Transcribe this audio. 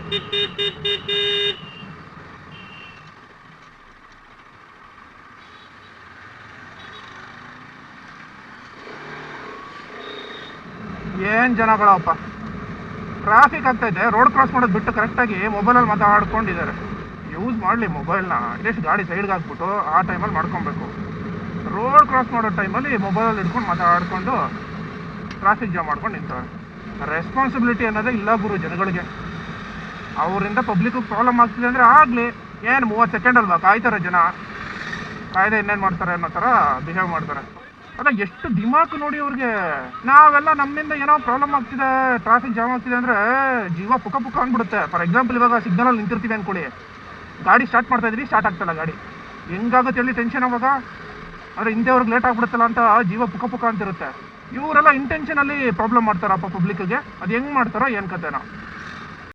ಏನು ಜನಗಳಪ್ಪ, ಟ್ರಾಫಿಕ್ ಆಗ್ತೈತೆ, road cross ಮಾಡೋದು ಬಿಟ್ಟು ಕರೆಕ್ಟಾಗಿ ಮೊಬೈಲಲ್ಲಿ ಮಾತಾಡ್ಕೊಂಡಿದ್ದಾರೆ. ಯೂಸ್ ಮಾಡಲಿ ಮೊಬೈಲ್ನ, ಅಟ್ಲೀಸ್ಟ್ ಗಾಡಿ ಸೈಡ್ಗೆ ಹಾಕ್ಬಿಟ್ಟು ಆ ಟೈಮಲ್ಲಿ ಮಾಡ್ಕೊಬೇಕು. ರೋಡ್ ಕ್ರಾಸ್ ಮಾಡೋ ಟೈಮಲ್ಲಿ ಮೊಬೈಲಲ್ಲಿ ಹಿಡ್ಕೊಂಡು ಮಾತಾಡಿಕೊಂಡು ಟ್ರಾಫಿಕ್ ಜಾಮ್ ಮಾಡ್ಕೊಂಡು ನಿಂತವ್ರೆ. ರೆಸ್ಪಾನ್ಸಿಬಿಲಿಟಿ ಅನ್ನೋದೇ ಇಲ್ಲ ಗುರು ಜನಗಳಿಗೆ. ಅವರಿಂದ ಪಬ್ಲಿಕ್ಕಿಗೆ ಪ್ರಾಬ್ಲಮ್ ಆಗ್ತಿದೆ ಅಂದರೆ ಆಗಲಿ, ಏನು 30 ಸೆಕೆಂಡ್ ಅಲ್ವಾ ಕಾಯ್ತಾರೆ ಜನ, ಕಾಯ್ದೆ ಇನ್ನೇನು ಮಾಡ್ತಾರೆ ಅನ್ನೋ ಥರ ಬಿಹೇವ್ ಮಾಡ್ತಾರೆ. ಅಲ್ಲ, ಎಷ್ಟು ದಿಮಾಕು ನೋಡಿ ಅವ್ರಿಗೆ. ನಾವೆಲ್ಲ ನಮ್ಮಿಂದ ಏನೋ ಪ್ರಾಬ್ಲಮ್ ಆಗ್ತಿದೆ, ಟ್ರಾಫಿಕ್ ಜಾಮ್ ಆಗ್ತಿದೆ ಅಂದರೆ ಜೀವ ಪುಕ ಪುಕ ಅಂದ್ಬಿಡುತ್ತೆ. ಫಾರ್ ಎಕ್ಸಾಂಪಲ್, ಇವಾಗ ಸಿಗ್ನಲಲ್ಲಿ ನಿಂತಿರ್ತೀವಿ ಅಂದ್ಕೊಳ್ಳಿ, ಗಾಡಿ ಸ್ಟಾರ್ಟ್ ಮಾಡ್ತಾ ಇದ್ವಿ, ಸ್ಟಾರ್ಟ್ ಆಗ್ತಲ್ಲ ಗಾಡಿ, ಹೆಂಗಾಗುತ್ತೆ ಹೇಳಿ ಟೆನ್ಷನ್ ಅವಾಗ. ಅಂದರೆ ಹಿಂದೆವ್ರಿಗೆ ಲೇಟ್ ಆಗ್ಬಿಡುತ್ತಲ್ಲ ಅಂತ ಜೀವ ಪುಕ ಪುಕ ಅಂತಿರುತ್ತೆ. ಇವರೆಲ್ಲ ಇಂಟೆನ್ಷನಲ್ಲಿ ಪ್ರಾಬ್ಲಮ್ ಮಾಡ್ತಾರಪ್ಪ ಪಬ್ಲಿಕ್ಕಿಗೆ. ಅದು ಹೆಂಗೆ ಮಾಡ್ತಾರೋ ಏನು ಕತೆನೋ.